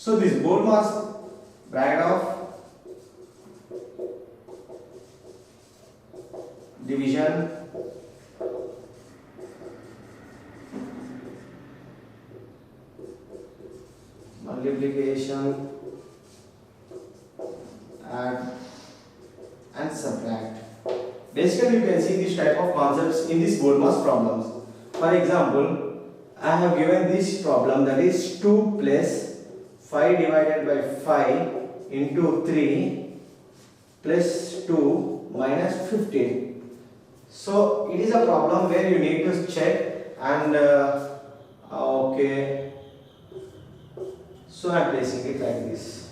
So this BODMAS bracket of division multiplication add and subtract. Basically, you can see this type of concepts in this BODMAS problems. For example, I have given this problem, that is 2 plus 5 divided by 5 into 3 plus 2 minus 15. So it is a problem where you need to check and okay. So I am placing it like this.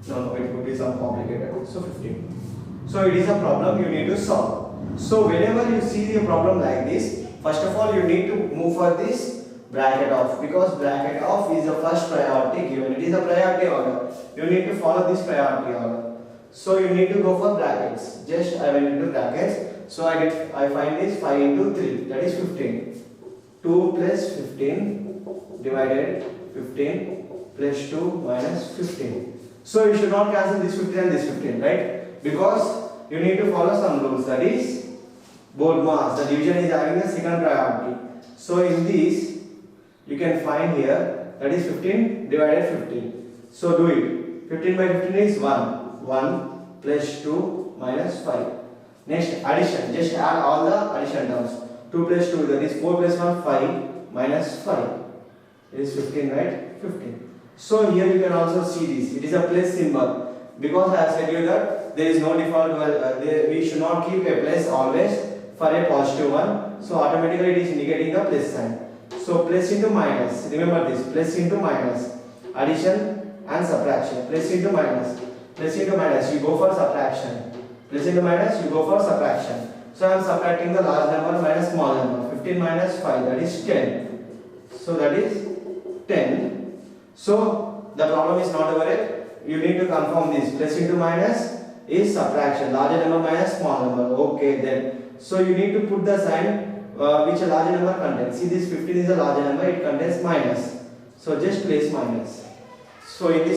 No, it would be some complicated. So 15. So it is a problem you need to solve. So whenever you see the problem like this, first of all you need to move for this bracket off, because bracket off is the first priority given. It is a priority order. You need to follow this priority order. So you need to go for brackets. Just I went into brackets. So I find this 5 into 3, that is 15. 2 plus 15 divided 15 plus 2 minus 15. So you should not cancel this 15 and this 15, right? Because you need to follow some rules. That is BODMAS. The division is having a second priority. So in this you can find here, that is 15 divided 15. So do it. 15 by 15 is 1. 1 plus 2 minus 5. Next addition. Just add all the addition terms. 2 plus 2, that is 4 plus 1, 5 minus 5. It is 15, right? 15. So here you can also see this. It is a plus symbol. Because I have said you that there is no default, we should not keep a plus always for a positive one. So automatically it is negating the plus sign. So plus into minus, remember this, plus into minus, addition and subtraction, plus into minus, you go for subtraction, plus into minus, you go for subtraction. So I am subtracting the large number minus small number, 15 minus 5, that is 10. So that is 10. So the problem is not over yet, you need to confirm this, plus into minus is subtraction, larger number minus small number, okay then. So you need to put the sign which a larger number contains. See, this 15 is a larger number, it contains minus. So just place minus. So in this